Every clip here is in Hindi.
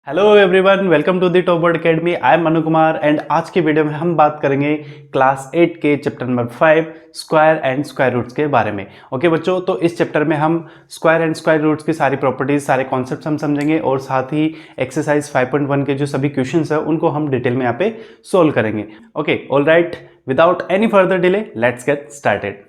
Hello everyone, welcome to the Top Board Academy. I am Manu Kumar and आज की वीडियो में हम बात करेंगे क्लास 8 के chapter number 5 square and square roots के बारे में। ओके बच्चों, तो इस चैप्टर में हम स्क्वायर एंड स्क्वायर रूट्स की सारी प्रॉपर्टीज, सारे कॉन्सेप्ट्स हम समझेंगे और साथ ही एक्सरसाइज 5.1 के जो सभी क्वेश्चंस है उनको हम डिटेल में यहाँ पे सोल्व करेंगे। Okay all right, without any further delay let's get started.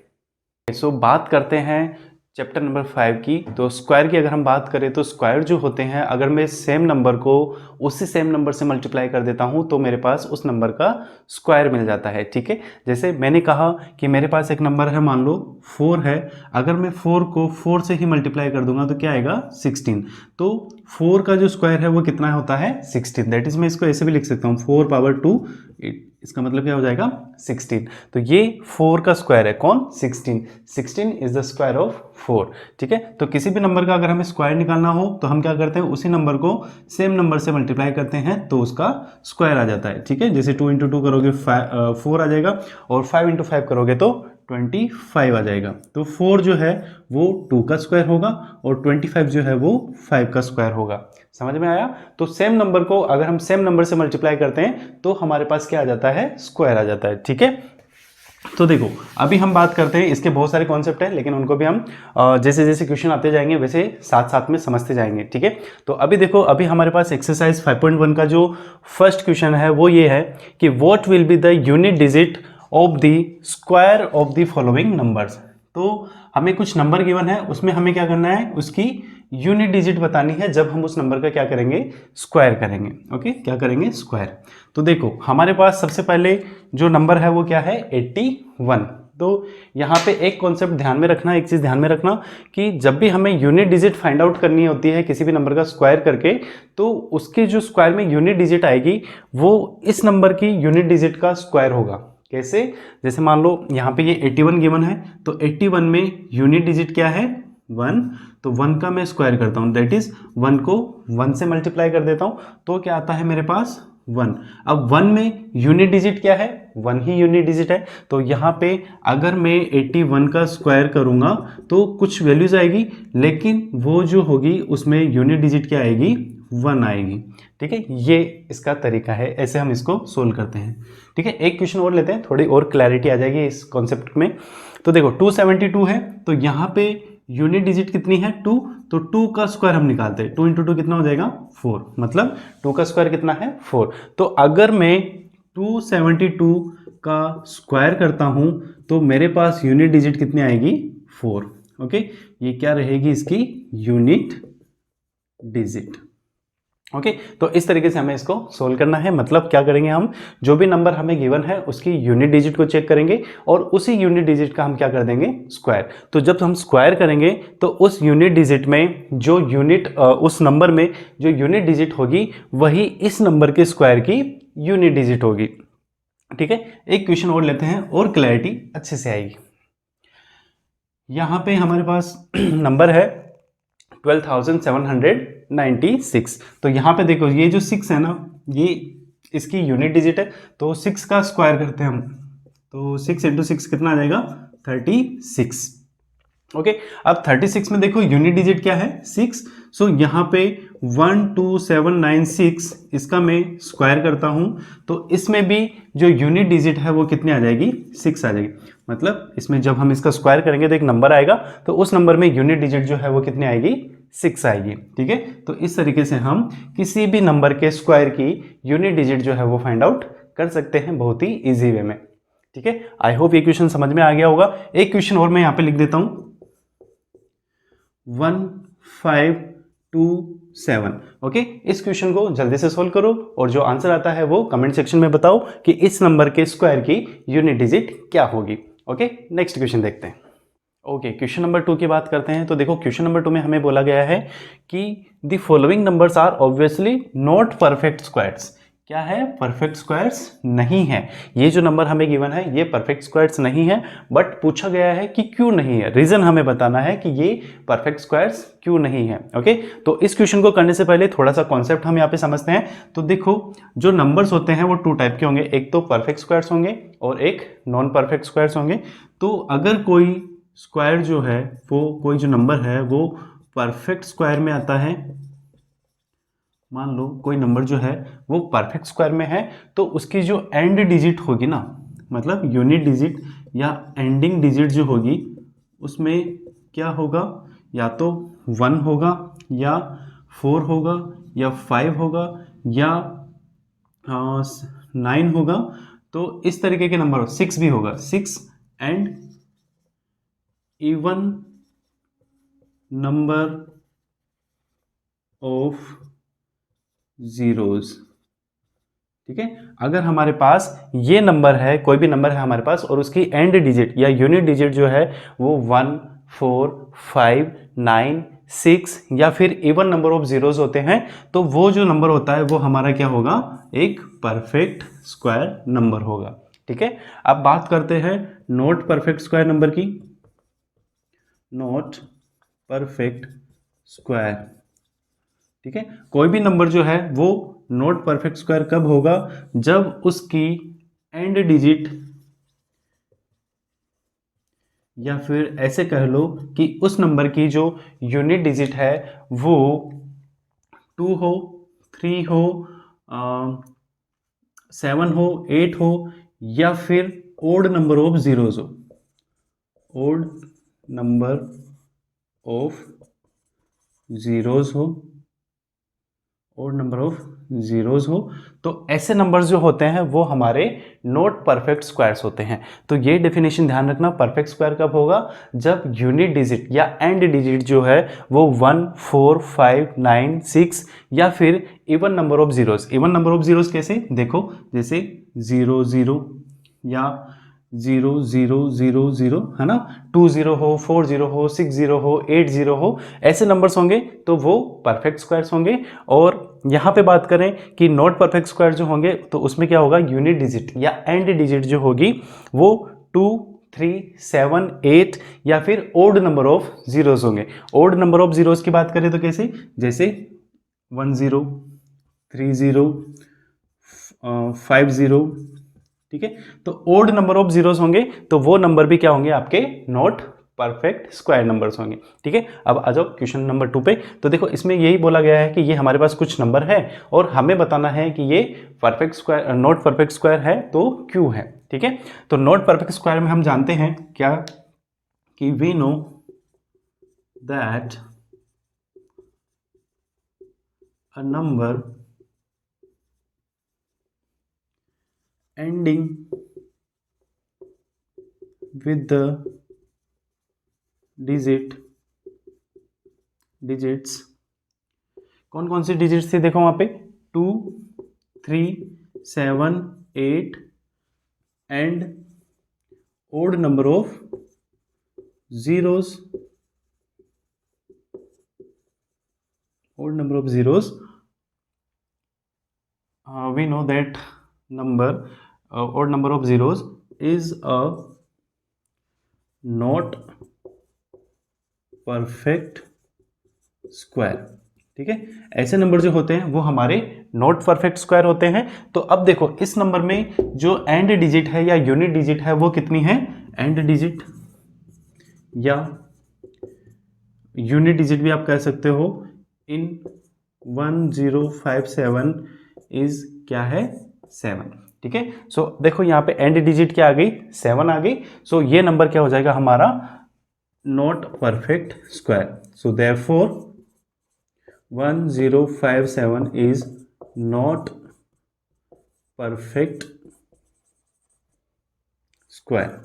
So बात करते हैं चैप्टर नंबर 5 की। तो स्क्वायर की अगर हम बात करें तो स्क्वायर जो होते हैं, अगर मैं सेम नंबर को उसी सेम नंबर से मल्टीप्लाई कर देता हूं तो मेरे पास उस नंबर का स्क्वायर मिल जाता है। ठीक है, जैसे मैंने कहा कि मेरे पास एक नंबर है, मान लो 4 है। अगर मैं 4 को 4 से ही मल्टीप्लाई कर दूंगा तो क्या आएगा 16। तो 4 का जो स्क्वायर है वो कितना होता है 16। दैट इज मैं इसको ऐसे भी लिख सकता हूँ 4 पावर 2, इसका मतलब क्या हो जाएगा 16। तो ये 4 का स्क्वायर है, कौन 16। 16 इज द स्क्वायर ऑफ 4। ठीक है, तो किसी भी नंबर का अगर हमें स्क्वायर निकालना हो तो हम क्या करते हैं, उसी नंबर को सेम नंबर से मल्टीप्लाई करते हैं तो उसका स्क्वायर आ जाता है। ठीक है, जैसे 2 इंटू 2 करोगे 4 आ जाएगा और 5 इंटू 5 करोगे तो 25 आ जाएगा। तो 4 जो है वो 2 का स्क्वायर होगा और 25 जो है वो 5 का स्क्वायर होगा। समझ में आया? तो सेम नंबर को अगर हम सेम नंबर से मल्टीप्लाई करते हैं तो हमारे पास क्या आ जाता है, स्क्वायर आ जाता है। ठीक है, तो देखो अभी हम बात करते हैं, इसके बहुत सारे कॉन्सेप्ट हैं लेकिन उनको भी हम जैसे जैसे क्वेश्चन आते जाएंगे वैसे साथ साथ में समझते जाएंगे। ठीक है, तो अभी देखो, अभी हमारे पास एक्सरसाइज 5.1 का जो फर्स्ट क्वेश्चन है वो ये है कि what will be the unit digit of the square of the following numbers. तो हमें कुछ नंबर गिवन है, उसमें हमें क्या करना है, उसकी यूनिट डिजिट बतानी है जब हम उस नंबर का क्या करेंगे, स्क्वायर करेंगे। ओके, क्या करेंगे, स्क्वायर। तो देखो हमारे पास सबसे पहले जो नंबर है वो क्या है 81। तो यहाँ पे एक कॉन्सेप्ट ध्यान में रखना, एक चीज़ ध्यान में रखना कि जब भी हमें यूनिट डिजिट फाइंड आउट करनी होती है किसी भी नंबर का स्क्वायर करके, तो उसके जो स्क्वायर में यूनिट डिजिट आएगी वो इस नंबर की यूनिट डिजिट का स्क्वायर होगा। कैसे? जैसे मान लो यहाँ पे ये 81 गिवन है, तो 81 में यूनिट डिजिट क्या है 1। तो 1 का मैं स्क्वायर करता हूँ, दैट इज 1 को 1 से मल्टीप्लाई कर देता हूँ तो क्या आता है मेरे पास 1। अब 1 में यूनिट डिजिट क्या है, 1 ही यूनिट डिजिट है। तो यहाँ पे अगर मैं 81 का स्क्वायर करूँगा तो कुछ वैल्यूज आएगी, लेकिन वो जो होगी उसमें यूनिट डिजिट क्या आएगी 1 आएगी। ठीक है, ये इसका तरीका है, ऐसे हम इसको सोल्व करते हैं। ठीक है, एक क्वेश्चन और लेते हैं, थोड़ी और क्लैरिटी आ जाएगी इस कॉन्सेप्ट में। तो देखो 272 है, तो यहाँ पे यूनिट डिजिट कितनी है 2, तो 2 का स्क्वायर हम निकालते हैं। 2 इंटू 2 कितना हो जाएगा 4, मतलब 2 का स्क्वायर कितना है 4। तो अगर मैं 272 का स्क्वायर करता हूं तो मेरे पास यूनिट डिजिट कितनी आएगी 4। ओके, ये क्या रहेगी इसकी यूनिट डिजिट। ओके, तो इस तरीके से हमें इसको सोल्व करना है। मतलब क्या करेंगे, हम जो भी नंबर हमें गिवन है उसकी यूनिट डिजिट को चेक करेंगे और उसी यूनिट डिजिट का हम क्या कर देंगे स्क्वायर। तो जब हम स्क्वायर करेंगे तो उस यूनिट डिजिट में जो उस नंबर में जो यूनिट डिजिट होगी वही इस नंबर के स्क्वायर की यूनिट डिजिट होगी। ठीक है, एक क्वेश्चन और लेते हैं और क्लैरिटी अच्छे से आएगी। यहां पे हमारे पास नंबर है 12,796। तो यहाँ पे देखो ये जो 6 है ना, ये इसकी यूनिट डिजिट है, तो 6 का स्क्वायर करते हैं हम, तो 6 इंटू 6 कितना आ जाएगा 36। ओके, अब 36 में देखो यूनिट डिजिट क्या है 6। सो यहाँ पे 12796 इसका मैं स्क्वायर करता हूँ तो इसमें भी जो यूनिट डिजिट है वो कितनी आ जाएगी 6 आ जाएगी। मतलब इसमें जब हम इसका स्क्वायर करेंगे तो एक नंबर आएगा, तो उस नंबर में यूनिट डिजिट जो है वो कितनी आएगी 6 आएगी। ठीक है, तो इस तरीके से हम किसी भी नंबर के स्क्वायर की यूनिट डिजिट जो है वो फाइंड आउट कर सकते हैं बहुत ही इजी वे में। ठीक है, आई होप ये क्वेश्चन समझ में आ गया होगा। एक क्वेश्चन और मैं यहाँ पे लिख देता हूँ 1527। ओके, इस क्वेश्चन को जल्दी से सोल्व करो और जो आंसर आता है वो कमेंट सेक्शन में बताओ कि इस नंबर के स्क्वायर की यूनिट डिजिट क्या होगी। ओके, नेक्स्ट क्वेश्चन देखते हैं। ओके, क्वेश्चन नंबर 2 की बात करते हैं। तो देखो क्वेश्चन नंबर 2 में हमें बोला गया है कि the following numbers are obviously not perfect squares. क्या है, परफेक्ट स्क्वायर्स नहीं है। ये जो नंबर हमें गिवन है ये परफेक्ट स्क्वायर्स नहीं है, बट पूछा गया है कि क्यों नहीं है, रीजन हमें बताना है कि ये परफेक्ट स्क्वायर्स क्यों नहीं है। ओके, तो इस क्वेश्चन को करने से पहले थोड़ा सा कॉन्सेप्ट हम यहाँ पे समझते हैं। तो देखो जो नंबर्स होते हैं वो 2 टाइप के होंगे, एक तो परफेक्ट स्क्वायर्स होंगे और एक नॉन परफेक्ट स्क्वायर्स होंगे। तो अगर कोई स्क्वायर जो है वो, कोई जो नंबर है वो परफेक्ट स्क्वायर में आता है मान लो कोई नंबर जो है वो परफेक्ट स्क्वायर में है, तो उसकी जो एंड डिजिट होगी ना, मतलब यूनिट डिजिट या एंडिंग डिजिट जो होगी, उसमें क्या होगा, या तो 1 होगा या 4 होगा या 5 होगा या 9 होगा। तो इस तरीके के नंबर, 6 भी होगा, 6 and even number of zeros. ठीक है, अगर हमारे पास ये नंबर है, कोई भी नंबर है हमारे पास, और उसकी एंड डिजिट या यूनिट डिजिट जो है वो 1, 4, 5, 9, 6 या फिर इवन नंबर ऑफ जीरोज होते हैं, तो वो जो नंबर होता है वो हमारा क्या होगा, एक परफेक्ट स्क्वायर नंबर होगा। ठीक है, अब बात करते हैं नॉट परफेक्ट स्क्वायर नंबर की। नॉट परफेक्ट स्क्वायर, ठीक है, कोई भी नंबर जो है वो नॉट परफेक्ट स्क्वायर कब होगा, जब उसकी एंड डिजिट, या फिर ऐसे कह लो कि उस नंबर की जो यूनिट डिजिट है वो 2 हो, 3 हो, 7 हो, 8 हो, या फिर ओड नंबर ऑफ जीरोज हो, ओड नंबर ऑफ जीरोज हो, ओड नंबर ऑफ जीरोज हो। तो ऐसे नंबर्स जो होते हैं वो हमारे नॉट परफेक्ट स्क्वायर्स होते हैं। तो ये डेफिनेशन ध्यान रखना, परफेक्ट स्क्वायर कब होगा, जब यूनिट डिजिट या एंड डिजिट जो है वो 1, 4, 5, 9, 6 या फिर even number of zeros. Even number of zeros कैसे, देखो जैसे 0, 0 या 0, 0, 0, 0, है ना, 2 0 हो, 4 0 हो, 6 0 हो, 8 0 हो, ऐसे नंबर्स होंगे तो वो परफेक्ट स्क्वायर्स होंगे। और यहाँ पे बात करें कि नॉट परफेक्ट स्क्वायर जो होंगे तो उसमें क्या होगा, यूनिट डिजिट या एंड डिजिट जो होगी वो 2, 3, 7, 8 या फिर ओड नंबर ऑफ जीरोस होंगे। ओड नंबर ऑफ जीरोस की बात करें तो कैसे, जैसे 1 0, 3 0, 5 0। ठीक है, तो ओड नंबर ऑफ जीरोस होंगे तो वो नंबर भी क्या होंगे, आपके नॉट परफेक्ट स्क्वायर नंबर्स होंगे। ठीक है, अब आ जाओ क्वेश्चन नंबर 2 पे। तो देखो इसमें यही बोला गया है कि ये हमारे पास कुछ नंबर है और हमें बताना है कि ये perfect square, not perfect square है तो क्यों है। ठीक है, तो नॉट परफेक्ट स्क्वायर में हम जानते हैं क्या, कि we know that a number ending with the digits, कौन कौन सी डिजिट्स थी, देखो वहां पे 2, 3, 7, 8 and odd number of zeros, odd number of zeros. we know that number, odd number of zeros is a not perfect square। ठीक है, ऐसे नंबर जो होते हैं वो हमारे नॉट परफेक्ट स्क्वायर होते हैं। तो अब देखो इस नंबर में जो एंड डिजिट है या यूनिट डिजिट है वो कितनी है, एंड डिजिट या यूनिट डिजिट भी आप कह सकते हो, इन 1057 इज क्या है, 7। ठीक है, सो देखो यहाँ पे एंड डिजिट क्या आ गई, 7 आ गई। सो ये नंबर क्या हो जाएगा हमारा, not perfect square. So therefore 1057 is not perfect square.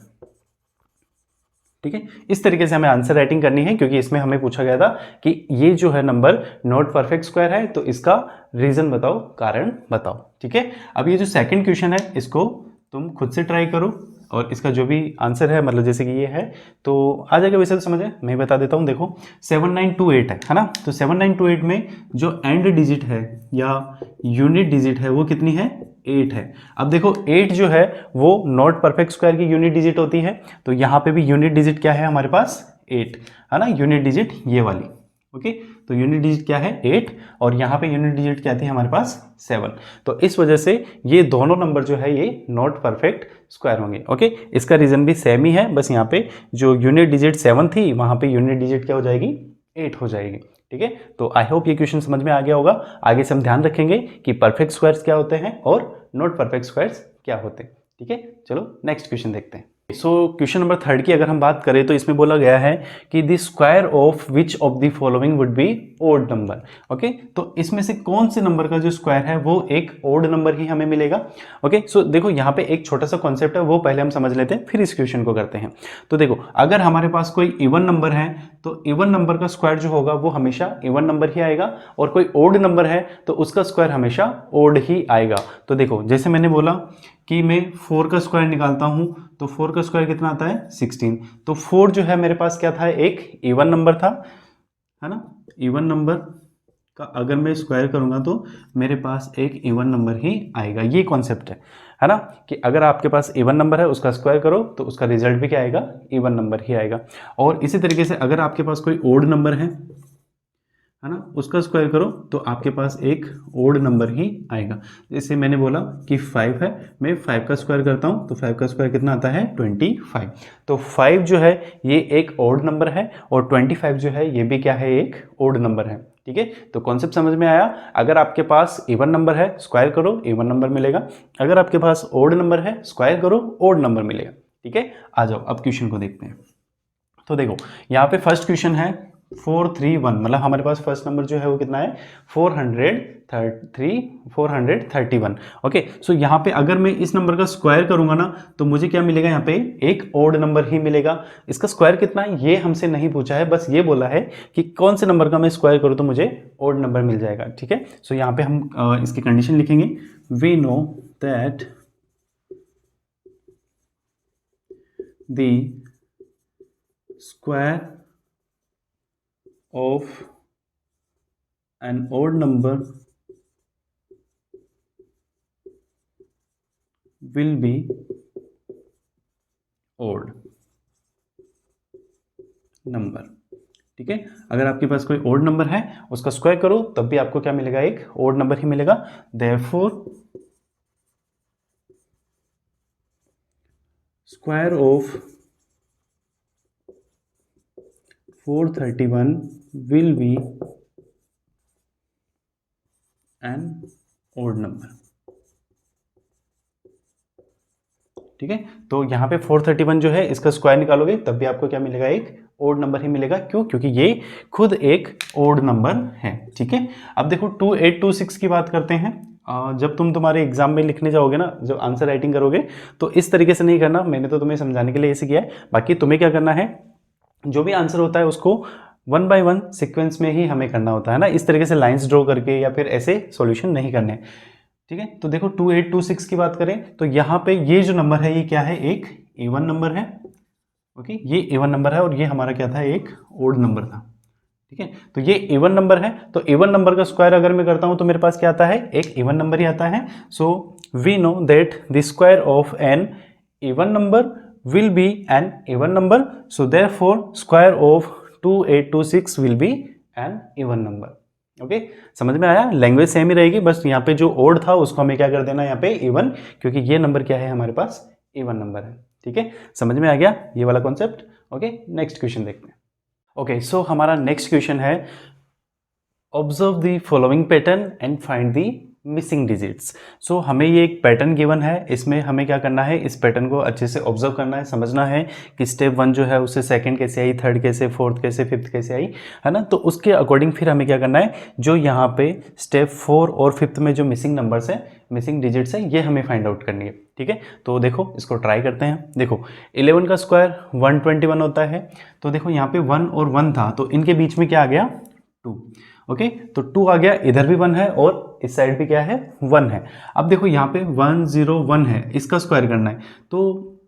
ठीक है, इस तरीके से हमें आंसर राइटिंग करनी है, क्योंकि इसमें हमें पूछा गया था कि ये जो है नंबर नॉट परफेक्ट स्क्वायर है, तो इसका रीजन बताओ, कारण बताओ। ठीक है, अब ये जो सेकंड क्वेश्चन है इसको तुम खुद से ट्राई करो और इसका जो भी आंसर है, मतलब जैसे कि ये है तो आ जाएगा, वैसे तो समझ है, मैं बता देता हूँ। देखो 7928 है ना, तो 7928 में जो एंड डिजिट है या यूनिट डिजिट है वो कितनी है, 8 है। अब देखो 8 जो है वो नॉट परफेक्ट स्क्वायर की यूनिट डिजिट होती है, तो यहाँ पे भी यूनिट डिजिट क्या है हमारे पास, 8 है ना, यूनिट डिजिट ये वाली। ओके, तो यूनिट डिजिट क्या है, 8, और यहाँ पे यूनिट डिजिट क्या थी हमारे पास, 7। तो इस वजह से ये दोनों नंबर जो है ये नॉट परफेक्ट स्क्वायर होंगे। ओके, इसका रीजन भी सेम ही है, बस यहाँ पे जो यूनिट डिजिट 7 थी वहाँ पे यूनिट डिजिट क्या हो जाएगी, 8 हो जाएगी। ठीक है। तो आई होप ये क्वेश्चन समझ में आ गया होगा। आगे से हम ध्यान रखेंगे कि परफेक्ट स्क्वायर्स क्या होते हैं और नॉट परफेक्ट स्क्वायर्स क्या होते हैं। ठीक है, चलो नेक्स्ट क्वेश्चन देखते हैं। सो क्वेश्चन नंबर 3 की अगर हम बात करें तो इसमें बोला गया है कि the square of which of the following would be odd number. Okay, तो इसमें से कौन से नंबर का जो स्क्वायर है वो एक ओड नंबर ही हमें मिलेगा। ओके, सो देखो यहाँ पे एक छोटा सा कॉन्सेप्ट है, वो पहले हम समझ लेते हैं, फिर इस क्वेश्चन को करते हैं। तो देखो, अगर हमारे पास कोई इवन नंबर है तो इवन नंबर का स्क्वायर जो होगा वो हमेशा इवन नंबर ही आएगा, और कोई ओड नंबर है तो उसका स्क्वायर हमेशा ओड ही आएगा। तो देखो, जैसे मैंने बोला कि मैं 4 का स्क्वायर निकालता हूं तो 4 का स्क्वायर कितना आता है 16। तो 4 जो है मेरे पास क्या था, एक इवन नंबर था, है ना। इवन नंबर का अगर मैं स्क्वायर करूंगा तो मेरे पास एक इवन नंबर ही आएगा। ये कॉन्सेप्ट है ना, कि अगर आपके पास इवन नंबर है उसका स्क्वायर करो तो उसका रिजल्ट भी क्या आएगा, इवन नंबर ही आएगा। और इसी तरीके से अगर आपके पास कोई ओड नंबर है ना, उसका स्क्वायर करो तो आपके पास एक ओड नंबर ही आएगा। जैसे मैंने बोला कि 5 है, मैं 5 का स्क्वायर करता हूं तो 5 का स्क्वायर कितना आता है 25। तो 5 जो है ये एक ओड नंबर है और 25 जो है ये भी क्या है, एक ओड नंबर है। ठीक है, तो कॉन्सेप्ट समझ में आया। अगर आपके पास इवन नंबर है स्क्वायर करो इवन नंबर मिलेगा, अगर आपके पास ओड नंबर है स्क्वायर करो ओड नंबर मिलेगा। ठीक है, आ जाओ अब क्वेश्चन को देखते हैं। तो देखो यहाँ पे फर्स्ट क्वेश्चन है 431, मतलब हमारे पास फर्स्ट नंबर जो है वो कितना है 431। ओके, सो यहाँ पे अगर मैं इस नंबर का स्क्वायर करूंगा ना तो मुझे क्या मिलेगा, यहाँ पे एक ओड नंबर ही मिलेगा। इसका स्क्वायर कितना है ये हमसे नहीं पूछा है, बस ये बोला है कि कौन से नंबर का मैं स्क्वायर करूँ तो मुझे ओड नंबर मिल जाएगा। ठीक है, सो यहाँ पे हम इसकी कंडीशन लिखेंगे, we know that the square of an odd number will be odd number। ठीक है, अगर आपके पास कोई ओड नंबर है उसका स्क्वायर करो तब भी आपको क्या मिलेगा, एक ओड नंबर ही मिलेगा। therefore square of 431 will be an odd number। ठीक है, तो यहाँ पे 431 जो है इसका स्क्वायर निकालोगे तब भी आपको क्या मिलेगा, एक ओड नंबर ही मिलेगा। क्यों, क्योंकि ये खुद एक ओड नंबर है। ठीक है, अब देखो 2826 की बात करते हैं। जब तुम्हारे एग्जाम में लिखने जाओगे ना, जब आंसर राइटिंग करोगे तो इस तरीके से नहीं करना, मैंने तो तुम्हें समझाने के लिए ऐसे किया है। बाकी तुम्हें क्या करना है, जो भी आंसर होता है उसको 1 by 1 सीक्वेंस में ही हमें करना होता है ना, इस तरीके से लाइंस ड्रॉ करके या फिर ऐसे सॉल्यूशन नहीं करने। ठीक है, तो देखो 2826 की बात करें तो यहाँ पे ये जो नंबर है ये क्या है, एक इवन नंबर है। ओके, ये इवन नंबर है और ये हमारा क्या था, एक ओड नंबर था। ठीक है, तो ये इवन नंबर है, तो इवन नंबर का स्क्वायर अगर मैं करता हूं तो मेरे पास क्या आता है, एक इवन नंबर ही आता है। So we know that the square of an even number will be an even number, so therefore square of 2826 will be an even number। Okay, समझ में आया। लैंग्वेज सेम ही रहेगी, बस यहाँ पे जो ओड था उसको हमें क्या कर देना यहाँ पे इवन, क्योंकि ये नंबर क्या है हमारे पास, इवन नंबर है। ठीक है, समझ में आ गया ये वाला कॉन्सेप्ट। ओके, नेक्स्ट क्वेश्चन देखते हैं। ओके, सो हमारा नेक्स्ट क्वेश्चन है observe the following pattern and find the missing digits. So हमें ये एक पैटर्न गिवन है, इसमें हमें क्या करना है, इस पैटर्न को अच्छे से ऑब्जर्व करना है, समझना है कि स्टेप 1 जो है उससे सेकंड कैसे आई, थर्ड कैसे, फोर्थ कैसे, फिफ्थ कैसे आई, है ना। तो उसके अकॉर्डिंग फिर हमें क्या करना है, जो यहाँ पे स्टेप 4 और 5th में जो मिसिंग नंबर्स है, मिसिंग डिजिट्स है, ये हमें फाइंड आउट करनी है। ठीक है, तो देखो इसको ट्राई करते हैं। देखो 11 का स्क्वायर 121 होता है, तो देखो यहाँ पे 1 और 1 था तो इनके बीच में क्या आ गया, 2। ओके, तो 2 आ गया, इधर भी 1 है और इस साइड भी क्या है, 1 है। अब देखो यहाँ पे 101 है, इसका स्क्वायर करना है। तो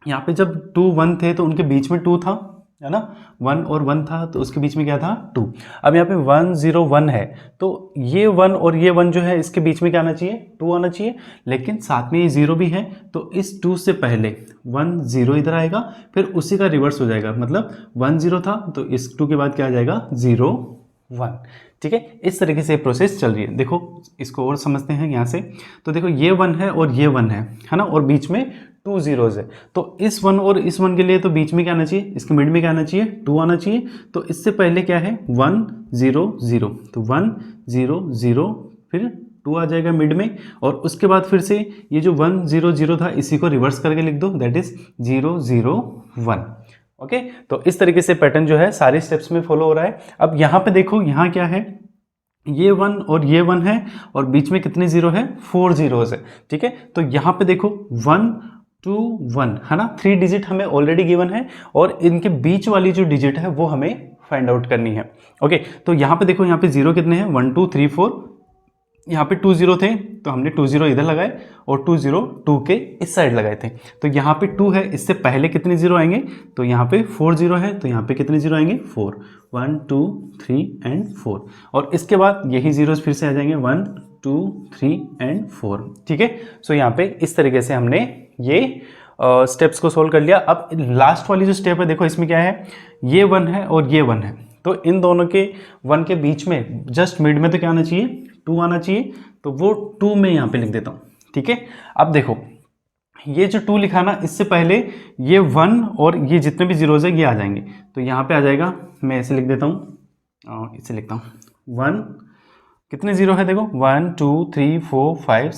यहाँ पे जब 2 1 थे तो उनके बीच में 2 था, है ना, 1 और 1 था तो उसके बीच में क्या था, 2। अब यहाँ पे 101 है तो ये 1 और ये 1 जो है इसके बीच में क्या आना चाहिए, 2 आना चाहिए, लेकिन साथ में ये 0 भी है तो इस 2 से पहले 1 0 इधर आएगा, फिर उसी का रिवर्स हो जाएगा, मतलब 1 0 था तो इस 2 के बाद क्या आ जाएगा, 0 1। ठीक है, इस तरीके से प्रोसेस चल रही है। देखो इसको और समझते हैं यहाँ से। तो देखो ये 1 है और ये 1 है ना, और बीच में 2 zeros है। तो इस 1 और इस 1 के लिए तो बीच में क्या आना चाहिए, इसके मिड में क्या आना चाहिए, 2 आना चाहिए। तो इससे पहले क्या है 1 0 0, तो 1 0 0 फिर 2 आ जाएगा मिड में, और उसके बाद फिर से ये जो 1 0 0 था इसी को रिवर्स करके लिख दो, दैट इज 0 0 1। ओके, तो इस तरीके से पैटर्न जो है सारे स्टेप्स में फॉलो हो रहा है। अब यहाँ पे देखो यहाँ क्या है, ये 1 और ये 1 है, और बीच में कितने जीरो है, 4 zeros है। ठीक है, तो यहाँ पे देखो 1 2 1 है ना, 3 डिजिट हमें ऑलरेडी गिवन है, और इनके बीच वाली जो डिजिट है वो हमें फाइंड आउट करनी है। ओके, तो यहाँ पे देखो यहाँ पे जीरो कितने हैं, 1 2 3 4, यहाँ पे 2 0 थे तो हमने 2 0 इधर लगाए, और 2 0 2 के इस साइड लगाए थे। तो यहाँ पे 2 है, इससे पहले कितने जीरो आएंगे, तो यहाँ पे 4 0 है, तो यहाँ पे कितने जीरो आएंगे, 4, 1 2 3 एंड 4, और इसके बाद यही जीरोस फिर से आ जाएंगे 1 2 3 एंड 4। ठीक है, सो यहाँ पे इस तरीके से हमने ये स्टेप्स को सोल्व कर लिया। अब लास्ट वाली जो स्टेप है देखो इसमें क्या है, ये 1 है और ये 1 है, तो इन दोनों के 1 के बीच में जस्ट मिड में तो क्या आना चाहिए, 2 आना चाहिए, तो वो 2 में यहाँ पे लिख देता हूँ। ठीक है, अब देखो ये जो 2 लिखा ना, इससे पहले ये 1 और ये जितने भी जीरोज है ये आ जाएंगे, तो यहाँ पे आ जाएगा, मैं ऐसे लिख देता हूँ, इसे लिखता हूँ 1, कितने जीरो है देखो 1 2 3 4 5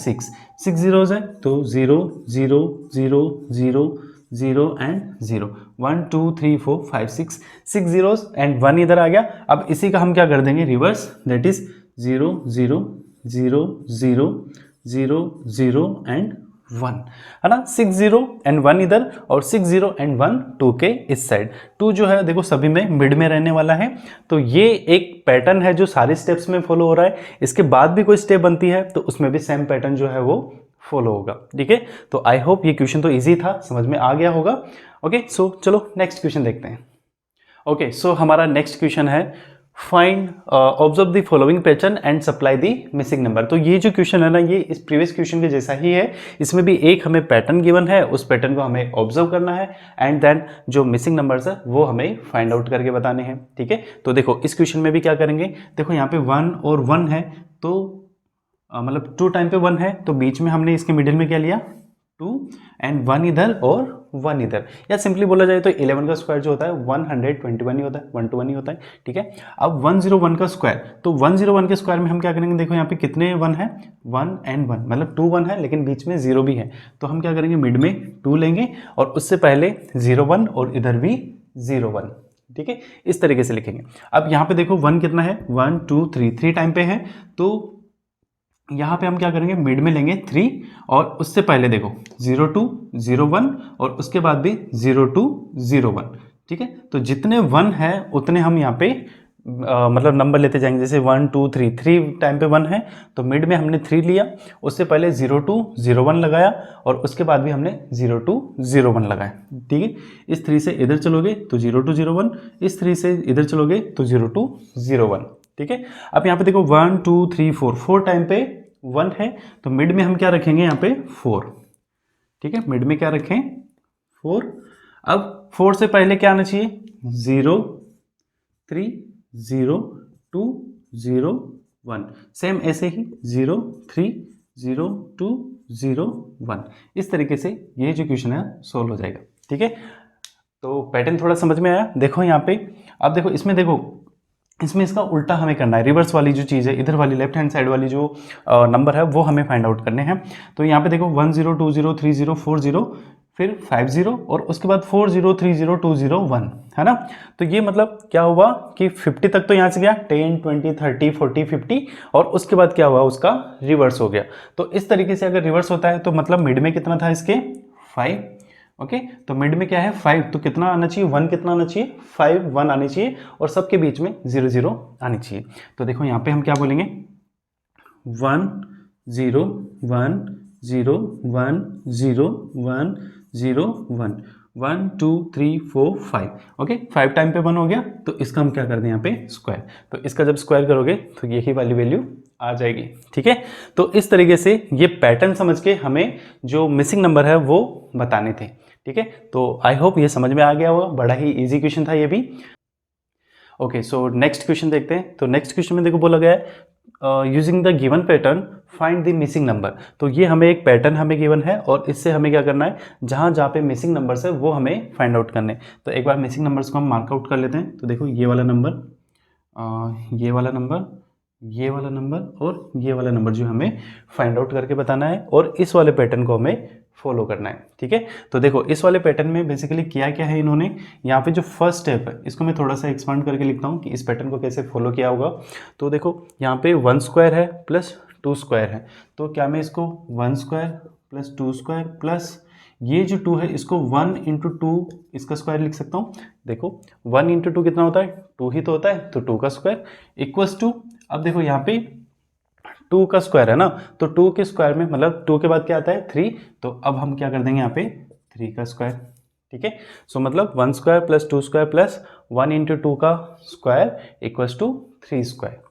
6 जीरोज है, तो 0 0 0 0 0 एंड 0, 1 2 3 4 5 6 जीरोज एंड 1 इधर आ गया। अब इसी का हम क्या कर देंगे रिवर्स, दैट इज 0 0 0 0 0 0 एंड 1 है ना, 6 0 एंड 1 इधर, और 6 0 एंड 1 2 के इस साइड। 2 जो है देखो सभी में मिड में रहने वाला है। तो ये एक पैटर्न है जो सारे स्टेप्स में फॉलो हो रहा है। इसके बाद भी कोई स्टेप बनती है तो उसमें भी सेम पैटर्न जो है वो फॉलो होगा। ठीक है, तो आई होप ये क्वेश्चन तो इजी था, समझ में आ गया होगा। ओके, सो चलो नेक्स्ट क्वेश्चन देखते हैं। ओके, सो हमारा नेक्स्ट क्वेश्चन है find observe the following pattern and supply the missing number. तो ये जो क्वेश्चन है ना, ये इस प्रीवियस क्वेश्चन के जैसा ही है। इसमें भी एक हमें पैटर्न गिवन है, उस पैटर्न को हमें ऑब्जर्व करना है, एंड देन जो मिसिंग नंबर्स है वो हमें फाइंड आउट करके बताने हैं। ठीक है, तो देखो इस क्वेश्चन में भी क्या करेंगे, देखो यहाँ पे 1 और 1 है, तो मतलब 2 टाइम पे 1 है, तो बीच में हमने इसके मिडिल में क्या लिया 2 एंड 1 इधर और 1 इधर, या सिंपली बोला जाए तो 11 का स्क्वायर जो होता है 121 ही होता है, 1 to 1 ही होता है। ठीक है, अब 101 का स्क्वायर, तो 101 के स्क्वायर में हम क्या करेंगे, देखो यहाँ पे कितने 1 है, 1 एंड 1, मतलब 2 1 है लेकिन बीच में 0 भी है, तो हम क्या करेंगे मिड में 2 लेंगे, और उससे पहले 01 और इधर भी 01। ठीक है, इस तरीके से लिखेंगे। अब यहाँ पे देखो 1 कितना है, 1 2 3 टाइम पे है, तो यहाँ पे हम क्या करेंगे मिड में लेंगे 3, और उससे पहले देखो 02 01 और उसके बाद भी 02 01। ठीक है, तो जितने 1 है उतने हम यहाँ पे मतलब नंबर लेते जाएंगे, जैसे 1 2 3 टाइम पे 1 है तो मिड में हमने 3 लिया, उससे पहले 02 01 लगाया, और उसके बाद भी हमने 02 01 लगाया। ठीक है, इस 3 से इधर चलोगे तो 02 01, इस 3 से इधर चलोगे तो 02 01। ठीक है, अब यहाँ पे देखो 1 2 3 4 टाइम पे 1 है, तो मिड में हम क्या रखेंगे यहाँ पे 4। ठीक है, मिड में क्या रखें 4। अब 4 से पहले क्या आना चाहिए 0 3 0 2 0 1, सेम ऐसे ही 0 3 0 2 0 1। इस तरीके से ये जो क्वेश्चन है सोल्व हो जाएगा। ठीक है, तो पैटर्न थोड़ा समझ में आया। देखो यहाँ पे, अब देखो इसमें, देखो इसमें इसका उल्टा हमें करना है, रिवर्स वाली जो चीज़ है, इधर वाली लेफ्ट हैंड साइड वाली जो नंबर है वो हमें फाइंड आउट करने हैं। तो यहाँ पे देखो 10 20 30 40, फिर 50, और उसके बाद 40 30 20 1 है ना। तो ये मतलब क्या हुआ कि 50 तक तो यहाँ से गया, 10 20 30 40 50, और उसके बाद क्या हुआ उसका रिवर्स हो गया। तो इस तरीके से अगर रिवर्स होता है तो मतलब मिड में कितना था इसके 5। ओके, तो मिड में क्या है 5, तो कितना आना चाहिए 1, कितना आना चाहिए 5 1 आनी चाहिए, और सबके बीच में 0 0 आनी चाहिए। तो देखो यहाँ पे हम क्या बोलेंगे 1 0 1 0 1 0 1 0 1 1 2 3 4 5। ओके, 5 टाइम पे 1 हो गया, तो इसका हम क्या कर दें यहाँ पे स्क्वायर, तो इसका जब स्क्वायर करोगे तो यही वाली वैल्यू आ जाएगी। ठीक है, तो इस तरीके से ये पैटर्न समझ के हमें जो मिसिंग नंबर है वो बताने थे। ठीक है, तो आई होप ये समझ में आ गया होगा, बड़ा ही इजी क्वेश्चन था ये भी। ओके, सो नेक्स्ट क्वेश्चन देखते हैं। तो नेक्स्ट क्वेश्चन में देखो बोला गया है using the given pattern find the missing number. तो ये हमें एक पैटर्न हमें गिवन है और इससे हमें क्या करना है, जहाँ जहाँ पे मिसिंग नंबर्स है वो हमें फाइंड आउट करने हैं। तो एक बार मिसिंग नंबर्स को हम मार्कआउट कर लेते हैं। तो देखो ये वाला नंबर, ये वाला नंबर, ये वाला नंबर और ये वाला नंबर जो हमें फाइंड आउट करके बताना है और इस वाले पैटर्न को हमें फॉलो करना है। ठीक है, तो देखो इस वाले पैटर्न में बेसिकली किया क्या है इन्होंने, यहाँ पे जो फर्स्ट स्टेप है इसको मैं थोड़ा सा एक्सपांड करके लिखता हूँ कि इस पैटर्न को कैसे फॉलो किया होगा। तो देखो यहाँ पे 1 स्क्वायर है प्लस 2 स्क्वायर है, तो क्या मैं इसको 1 स्क्वायर प्लस 2 स्क्वायर प्लस ये जो 2 है इसको 1 इंटू 2 इसका स्क्वायर लिख सकता हूँ। देखो 1 इंटू 2 कितना होता है, 2 ही तो होता है, तो 2 का स्क्वायर इक्वल्स टू, अब देखो यहाँ पे 2 का स्क्वायर है ना, तो 2 के स्क्वायर में मतलब 2 के बाद क्या आता है 3, तो अब हम क्या कर देंगे यहाँ पे 3 का स्क्वायर। ठीक है, सो मतलब 1 square plus 2 square plus 1 into 2 का स्क्वायर इक्वल्स टू 3 स्क्वायर।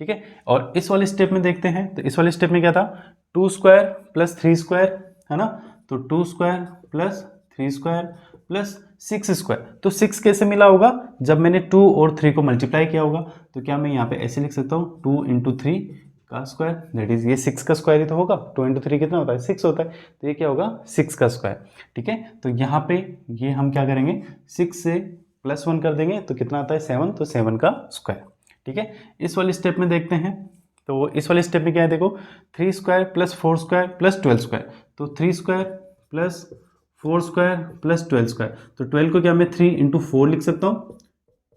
ठीक है, और इस वाले स्टेप में देखते हैं, तो इस वाले स्टेप में क्या था, 2 स्क्वायर प्लस 3 स्क्वायर है ना, तो 2 square plus 3 square plus 6 square. तो 6 कैसे मिला होगा, जब मैंने 2 और 3 को मल्टीप्लाई किया होगा। तो क्या मैं यहाँ पे ऐसे लिख सकता हूँ 2 इंटू 3 का स्क्वायर, दैट इज ये 6 का स्क्वायर ही तो होगा, 2 इंटू 3 कितना होता है 6 होता है, तो ये क्या होगा 6 का स्क्वायर। ठीक है, तो यहाँ पे ये हम क्या करेंगे 6 से प्लस 1 कर देंगे तो कितना आता है 7, तो 7 का स्क्वायर। ठीक है, इस वाले स्टेप में देखते हैं। तो इस वाले स्टेप में क्या है, देखो 3 square plus 4 square plus 12 square, तो 3 square plus 4 square plus 12 square, तो 12 को क्या मैं 3 इंटू 4 लिख सकता हूँ।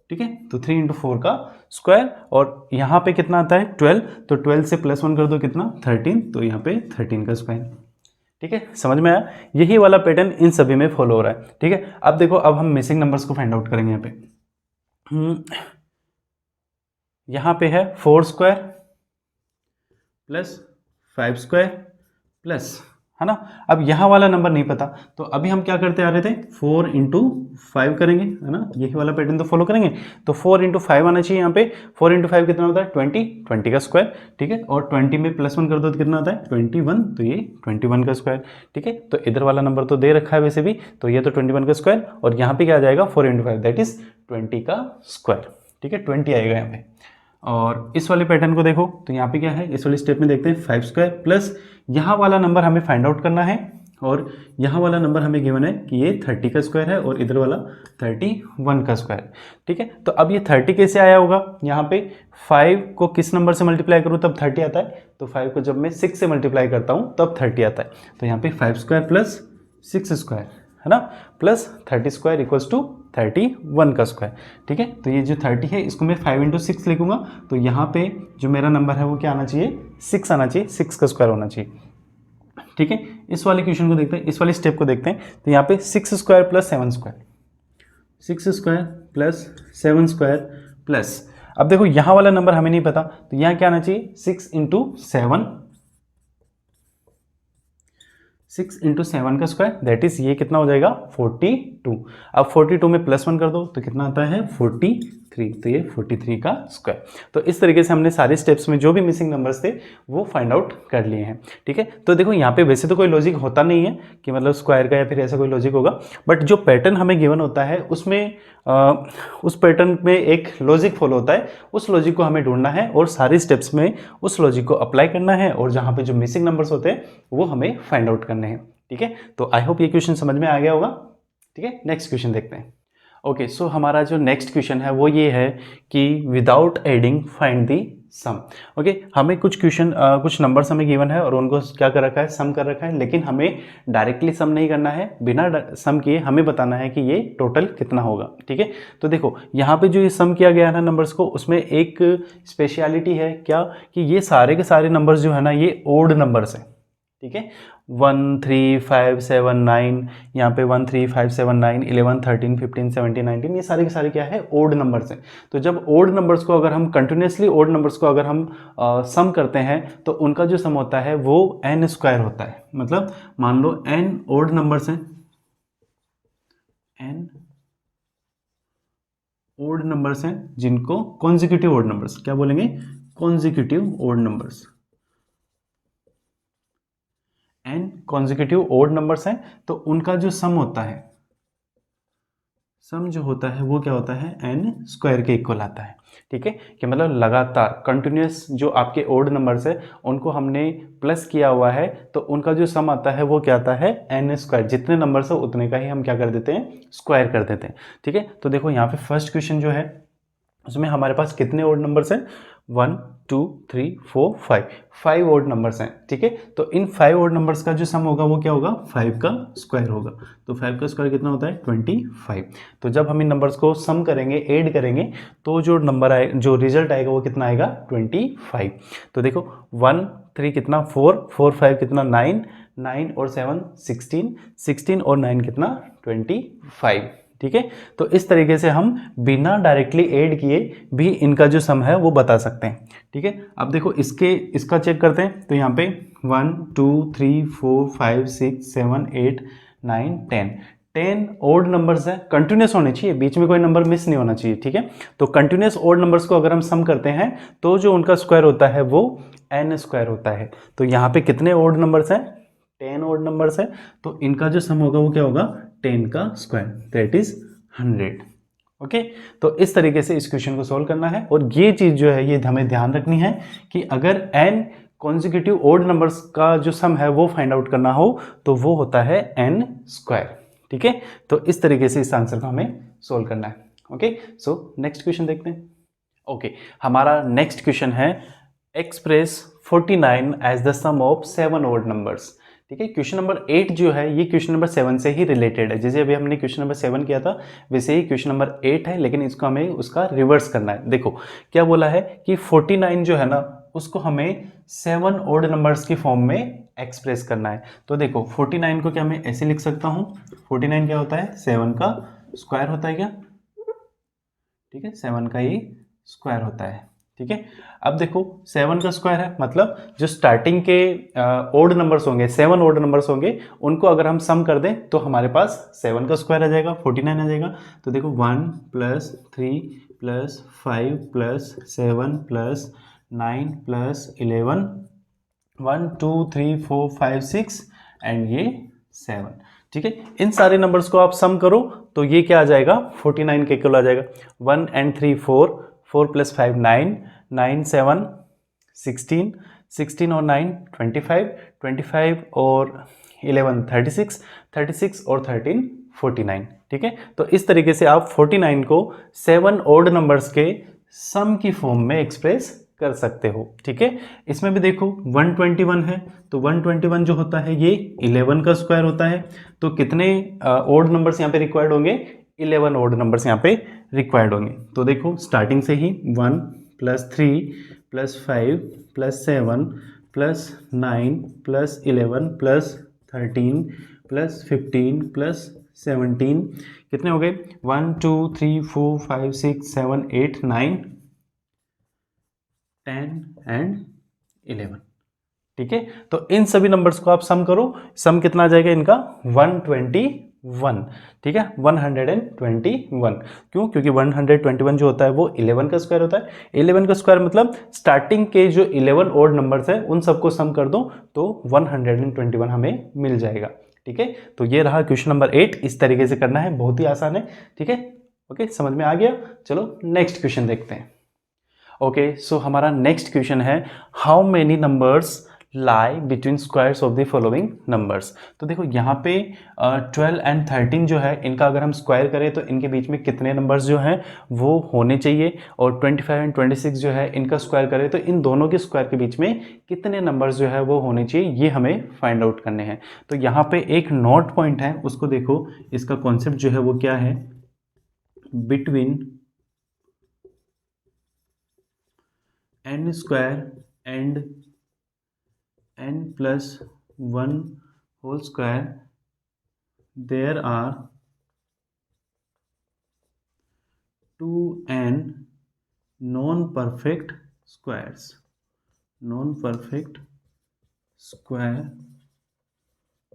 ठीक है, तो 3 इंटू 4 का स्क्वायर, और यहाँ पे कितना आता है 12, तो 12 से प्लस 1 कर दो कितना 13, तो यहाँ पे 13 का स्क्वायर। ठीक है, समझ में आया, यही वाला पैटर्न इन सभी में फॉलो हो रहा है। ठीक है, अब देखो अब हम मिसिंग नंबर्स को फाइंड आउट करेंगे। यहाँ पे यहाँ पे है 4 स्क्वायर प्लस 5 स्क्वायर प्लस, है ना, अब यहाँ वाला नंबर नहीं पता, तो अभी हम क्या करते आ रहे थे 4 इंटू 5 करेंगे, है ना, यही वाला पैटर्न तो फॉलो करेंगे। तो 4 इंटू 5 आना चाहिए यहाँ पे, 4 इंटू 5 कितना होता है 20, 20 का स्क्वायर। ठीक है, और 20 में प्लस 1 कर दो तो कितना आता है 21, तो ये 21 का स्क्वायर। ठीक है, तो इधर वाला नंबर तो दे रखा है वैसे भी, तो ये तो 21 का स्क्वायर, और यहाँ पे क्या आ जाएगा 4 इंटू 5 दैट इज 20 का स्क्वायर। ठीक है, 20 आएगा यहाँ पे। और इस वाले पैटर्न को देखो, तो यहाँ पे क्या है, इस वाले स्टेप में देखते हैं 5 स्क्वायर प्लस यहाँ वाला नंबर हमें फाइंड आउट करना है, और यहाँ वाला नंबर हमें गिवन है कि ये 30 का स्क्वायर है और इधर वाला 31 का स्क्वायर। ठीक है, तो अब ये 30 कैसे आया होगा, यहाँ पे 5 को किस नंबर से मल्टीप्लाई करूँ तब 30 आता है, तो 5 को जब मैं 6 से मल्टीप्लाई करता हूँ तब 30 आता है। तो यहाँ पे 5 स्क्वायर प्लस 6 स्क्वायर, है ना, प्लस 30 स्क्वायर इक्वल्स टू 31 का स्क्वायर। ठीक है, तो ये जो 30 है इसको मैं 5 इंटू 6 लिखूंगा, तो यहाँ पे जो मेरा नंबर है वो क्या आना चाहिए 6 आना चाहिए, 6 का स्क्वायर होना चाहिए। ठीक है, इस वाले क्वेश्चन को देखते हैं, इस वाले स्टेप को देखते हैं। तो यहाँ पे 6 square plus 7 square, 6 square plus 7 square plus, अब देखो यहाँ वाला नंबर हमें नहीं पता, तो यहाँ क्या आना चाहिए 6 इंटू 7, 6 इंटू 7 का स्क्वायर, दैट इज ये कितना हो जाएगा 42। अब 42 में प्लस 1 कर दो तो कितना आता है 43, तो ये 43 का स्क्वायर। तो इस तरीके से हमने सारे स्टेप्स में जो भी मिसिंग नंबर्स थे वो फाइंड आउट कर लिए हैं। ठीक है, तो देखो यहाँ पे वैसे तो कोई लॉजिक होता नहीं है कि मतलब स्क्वायर का या फिर ऐसा कोई लॉजिक होगा, बट जो पैटर्न हमें गिवन होता है उसमें उस पैटर्न में एक लॉजिक फॉलो होता है, उस लॉजिक को हमें ढूंढना है और सारे स्टेप्स में उस लॉजिक को अप्लाई करना है, और जहाँ पे जो मिसिंग नंबर्स होते हैं वो हमें फाइंड आउट करने हैं। ठीक है, तो आई होप ये क्वेश्चन समझ में आ गया होगा। ठीक है, नेक्स्ट क्वेश्चन देखते हैं। ओके, सो हमारा जो नेक्स्ट क्वेश्चन है वो ये है कि without adding find the sum. Okay, हमें कुछ क्वेश्चन कुछ नंबर्स हमें गिवन है और उनको क्या कर रखा है सम कर रखा है, लेकिन हमें डायरेक्टली सम नहीं करना है, बिना सम किए हमें बताना है कि ये टोटल कितना होगा। ठीक है, तो देखो यहाँ पे जो ये सम किया गया है ना नंबर्स को, उसमें एक स्पेशलिटी है क्या कि ये सारे के सारे नंबर्स जो है ना ये ओड नंबर्स हैं। ठीक है, 1 3 5 7 9, यहाँ पे 1 3 5 7 9 11 13 15 17 19, ये सारे के सारे क्या है ओड नंबर्स हैं। तो जब ओड नंबर्स को अगर हम कंटिन्यूसली ओड नंबर्स को अगर हम सम करते हैं तो उनका जो सम होता है वो n स्क्वायर होता है। मतलब मान लो n ओड नंबर्स हैं, n ओड नंबर्स हैं जिनको कॉन्जिक्यूटिव ओड नंबर्स क्या बोलेंगे, consecutive odd numbers, n consecutive odd numbers हैं, तो उनका जो सम होता है सम जो होता है वो क्या होता है, एन स्क्वायर के इक्वल आता है। ठीक है, कि मतलब लगातार कंटिन्यूस जो आपके ओड नंबर्स है उनको हमने प्लस किया हुआ है, तो उनका जो सम आता है वो क्या आता है, एन स्क्वायर। जितने नंबर्स है उतने का ही हम क्या कर देते हैं, स्क्वायर कर देते हैं। ठीक है, तो देखो यहाँ पे फर्स्ट क्वेश्चन जो है उसमें हमारे पास कितने ओड नंबर्स हैं, 1 2 3 4 5, 5 ओड नंबर्स हैं। ठीक है, तो इन 5 ओड नंबर्स का जो सम होगा वो क्या होगा, 5 का स्क्वायर होगा। तो 5 का स्क्वायर कितना होता है, 25। तो जब हम इन नंबर्स को सम करेंगे, ऐड करेंगे, तो जो नंबर आए, जो रिजल्ट आएगा वो कितना आएगा, 25। तो देखो 1 3 कितना 4 4 5 कितना 9 9 और 7 16 16 और 9 कितना 25। ठीक है, तो इस तरीके से हम बिना डायरेक्टली ऐड किए भी इनका जो सम है वो बता सकते हैं। ठीक है, अब देखो इसका चेक करते हैं। तो यहाँ पे 1 2 3 4 5 6 7 8 9 10 ओड नंबर्स है, कंटिन्यूस होने चाहिए, बीच में कोई नंबर मिस नहीं होना चाहिए। ठीक है, तो कंटिन्यूस ओड नंबर्स को अगर हम सम करते हैं तो जो उनका स्क्वायर होता है वो एन स्क्वायर होता है। तो यहाँ पे कितने ओड नंबर्स हैं, 10 ओड नंबर्स है, तो इनका जो सम होगा वो क्या होगा, 10 का स्क्वायर, दैट इज 100। ओके, तो इस तरीके से इस क्वेश्चन को सोल्व करना है। और ये चीज जो है ये हमें ध्यान रखनी है कि अगर n कॉन्जिक्यूटिव ओड नंबर्स का जो सम है वो फाइंड आउट करना हो तो वो होता है n स्क्वायर। ठीक है, तो इस तरीके से इस आंसर को हमें सोल्व करना है। ओके, सो नेक्स्ट क्वेश्चन देखते हैं। ओके, हमारा नेक्स्ट क्वेश्चन है express 49 as the sum of 7 odd numbers. ठीक है, क्वेश्चन नंबर 8 जो है ये क्वेश्चन नंबर 7 से ही रिलेटेड है। जैसे अभी हमने क्वेश्चन नंबर 7 किया था वैसे ही क्वेश्चन नंबर 8 है, लेकिन इसको हमें उसका रिवर्स करना है। देखो क्या बोला है कि 49 जो है ना उसको हमें 7 ओड नंबर्स की फॉर्म में एक्सप्रेस करना है। तो देखो 49 को क्या मैं ऐसे लिख सकता हूँ, 49 क्या होता है, 7 का स्क्वायर होता है क्या। ठीक है, 7 का ही स्क्वायर होता है। ठीक है, अब देखो 7 का स्क्वायर है मतलब जो स्टार्टिंग के ओड नंबर्स होंगे, 7 ओड नंबर्स होंगे, उनको अगर हम सम कर दें तो हमारे पास 7 का स्क्वायर आ जाएगा, 49 आ जाएगा। तो देखो 1 + 3 + 5 + 7 + 9 + 11, 1 2 3 4 5 6 एंड ये 7। ठीक है, इन सारे नंबर्स को आप सम करो तो ये क्या आ जाएगा, 49 के इक्वल आ जाएगा। 1 and 3 4, 4 + 5 9, 9 7 16, 16 और 9 25, 25 और 11 36, 36 और 13 49। ठीक है, तो इस तरीके से आप 49 को 7 ओड नंबर्स के सम की फॉर्म में एक्सप्रेस कर सकते हो। ठीक है, इसमें भी देखो 121 है, तो 121 जो होता है ये 11 का स्क्वायर होता है। तो कितने ओड नंबर्स यहाँ पे रिक्वायर्ड होंगे, 11 ओड नंबर्स यहाँ पे रिक्वायर्ड होंगे। तो देखो स्टार्टिंग से ही 1 + 3 + 5 + 7 + 9 + 11 + 13 + 15 + 17 कितने हो गए, 1 2 3 4 5 6 7 8 9 10 एंड 11। ठीक है, तो इन सभी नंबर्स को आप सम करो, सम कितना आ जाएगा इनका, 121। ठीक है, 121। क्यों, क्योंकि 121 जो होता है वो 11 का स्क्वायर होता है। 11 का स्क्वायर मतलब स्टार्टिंग के जो 11 ओड नंबर्स है उन सबको सम कर दो तो 121 हमें मिल जाएगा। ठीक है, तो ये रहा क्वेश्चन नंबर 8। इस तरीके से करना है, बहुत ही आसान है। ठीक है, ओके, समझ में आ गया। चलो नेक्स्ट क्वेश्चन देखते हैं। ओके, सो हमारा नेक्स्ट क्वेश्चन है how many numbers lie between squares of the following numbers. तो देखो यहाँ पे 12 and 13 जो है इनका अगर हम स्क्वायर करें तो इनके बीच में कितने नंबर्स जो हैं वो होने चाहिए, और 25 and 26 जो है इनका स्क्वायर करें तो इन दोनों के स्क्वायर के बीच में कितने नंबर्स जो है वो होने चाहिए, ये हमें फाइंड आउट करने हैं। तो यहाँ पे एक नोट पॉइंट है, उसको देखो, इसका कॉन्सेप्ट जो है वो क्या है, between n square and n plus 1 whole square there are 2n non-perfect squares, non-perfect square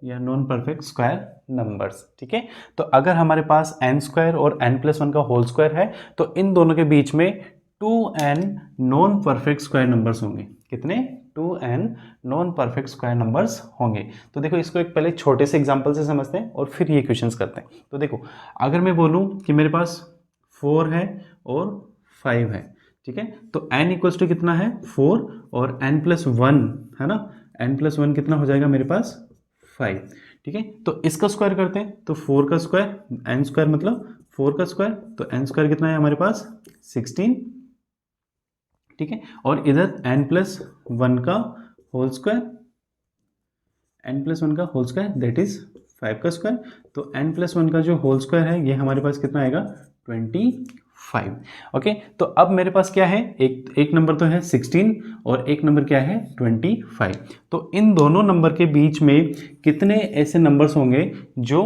या नॉन परफेक्ट स्क्वायर नंबर्स। ठीक है, तो अगर हमारे पास n स्क्वायर और n + 1 का होल स्क्वायर है तो इन दोनों के बीच में 2n non perfect square numbers होंगे। कितने, 2n non perfect square numbers होंगे। तो देखो इसको एक पहले छोटे से एग्जांपल से समझते हैं और फिर ये क्वेश्चंस करते हैं। तो देखो अगर मैं बोलूँ कि मेरे पास 4 है और 5 है, ठीक है, तो n इक्वल्स टू कितना है 4 और n प्लस 1 है ना, n प्लस 1 कितना हो जाएगा मेरे पास 5, ठीक है। तो इसका स्क्वायर करते हैं, तो 4 का स्क्वायर n स्क्वायर मतलब 4 का स्क्वायर, तो n स्क्वायर कितना है हमारे पास 16, ठीक है। और इधर n प्लस 1 का होल स्क्वायर, n प्लस 1 का होल स्क्वायर दैट इज 5 का स्क्वायर, तो n प्लस 1 का जो होल स्क्वायर है ये हमारे पास कितना आएगा 25। ओके, तो अब मेरे पास क्या है, एक नंबर तो है 16 और एक नंबर क्या है 25। तो इन दोनों नंबर के बीच में कितने ऐसे नंबर्स होंगे जो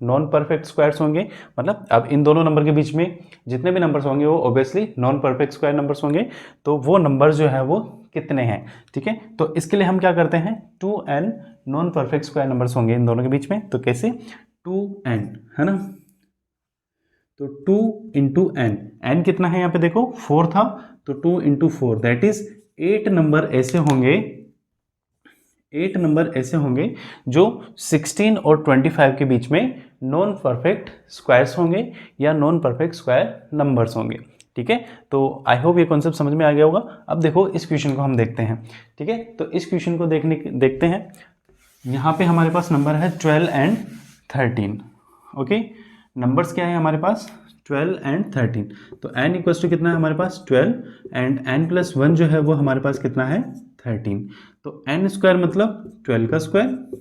नॉन परफेक्ट स्क्वायर्स होंगे, मतलब अब इन दोनों नंबर के बीच में जितने भी नंबर्स होंगे वो obviously non perfect square numbers होंगे। तो वो नंबर जो है वो कितने हैं, ठीक है। तो इसके लिए हम क्या करते हैं, 2n non perfect square numbers होंगे इन दोनों के बीच में। तो कैसे, 2n है ना, तो 2 इंटू एन, एन कितना है यहाँ पे देखो 4 था, तो 2 इंटू 4 दैट इज 8 नंबर ऐसे होंगे, 8 नंबर ऐसे होंगे जो 16 और 25 के बीच में नॉन परफेक्ट स्क्वायर्स होंगे या नॉन परफेक्ट स्क्वायर नंबर्स होंगे, ठीक है। तो आई होप ये कॉन्सेप्ट समझ में आ गया होगा। अब देखो इस क्वेश्चन को हम देखते हैं, ठीक है। तो इस क्वेश्चन को देखते हैं। यहाँ पे हमारे पास नंबर है 12 एंड 13, ओके। नंबर्स क्या है हमारे पास 12 एंड 13, तो n इक्वल्स टू कितना है हमारे पास 12 एंड n प्लस 1 जो है वो हमारे पास कितना है 13, तो n स्क्वायर मतलब 12 का स्क्वायर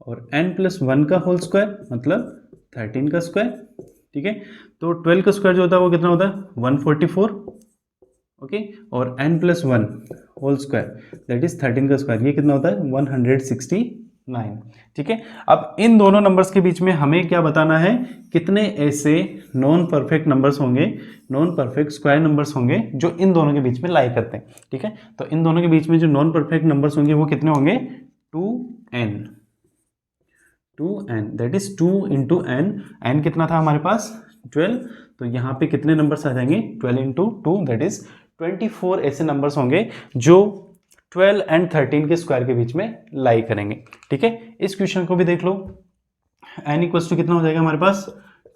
और n प्लस 1 का होल स्क्वायर मतलब 13 का स्क्वायर, ठीक है। तो 12 का स्क्वायर जो होता है वो कितना होता है 144, ओके, और n plus 1 whole square that is 13 का स्क्वायर, ये कितना होता है 169, ठीक है। अब इन दोनों नंबर्स के बीच में हमें क्या बताना है, कितने ऐसे नॉन परफेक्ट नंबर्स होंगे, नॉन परफेक्ट स्क्वायर नंबर्स होंगे जो इन दोनों के बीच में लाई करते हैं, ठीक है। तो इन दोनों के बीच में जो नॉन परफेक्ट नंबर्स होंगे वो कितने होंगे 2n that is 2 into n कितना था हमारे पास 12, तो यहाँ पे कितने नंबर्स आ जाएंगे 12 इंटू 2 दैट इज 24 ऐसे नंबर्स होंगे जो 12 एंड 13 के स्क्वायर के बीच में लाई करेंगे, ठीक है। इस क्वेश्चन को भी देख लो, n इक्वल्स टू कितना हो जाएगा हमारे पास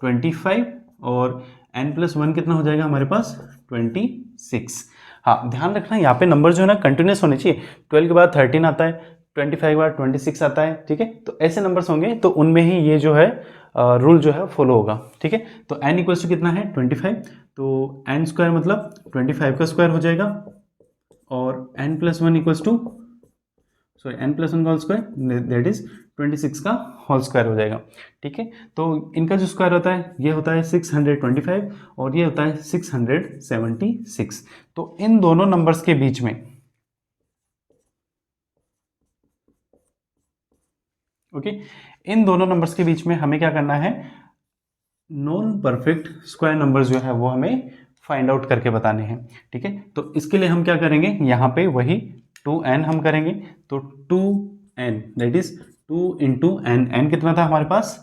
25 और n प्लस 1 कितना हो जाएगा हमारे पास 26। हाँ ध्यान रखना यहाँ पे नंबर जो है ना कंटिन्यूस होने चाहिए, 12 के बाद 13 आता है, 25 के बाद 26 आता है, ठीक है। तो ऐसे नंबर्स होंगे तो उनमें ही ये जो है रूल जो है फॉलो होगा, ठीक है। तो n इक्वल्स टू कितना है 25, तो n स्क्वायर मतलब 25 का स्क्वायर हो जाएगा और n plus 1 equals to n plus 1 का होल स्क्वायर दैट इज 26 का होल स्क्वायर हो जाएगा, ठीक है। तो इनका जो स्क्वायर होता है ये होता है 625 और ये होता है 676। तो इन दोनों नंबर्स के बीच में, ओके, इन दोनों नंबर्स के बीच में हमें क्या करना है, नॉन परफेक्ट स्क्वायर नंबर्स जो है वो हमें फाइंड आउट करके बताने हैं, ठीक है। तो इसके लिए हम क्या करेंगे, यहाँ पे वही 2n हम करेंगे, तो 2n that is 2 into n कितना था हमारे पास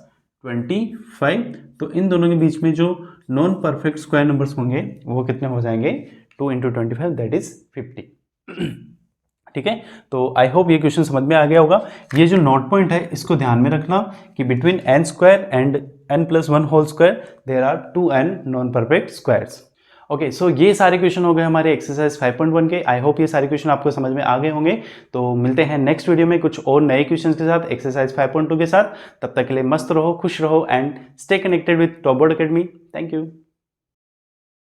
25, तो इन दोनों के बीच में जो नॉन परफेक्ट स्क्वायर नंबर्स होंगे वो कितने हो जाएंगे 2 इंटू 25 दैट इज 50, ठीक है। तो आई होप ये क्वेश्चन समझ में आ गया होगा। ये जो नोट पॉइंट है इसको ध्यान में रखना कि between n square and n plus 1 whole square there are 2n non perfect squares. Okay, so ये सारे क्वेश्चन हो गए हमारे एक्सरसाइज 5.1 के। आई होप ये सारे क्वेश्चन आपको समझ में आ गए होंगे। तो मिलते हैं नेक्स्ट वीडियो में कुछ और नए क्वेश्चंस के साथ, एक्सरसाइज 5.2 के साथ। तब तक के लिए मस्त रहो, खुश रहो and stay connected with top board academy. Thank you.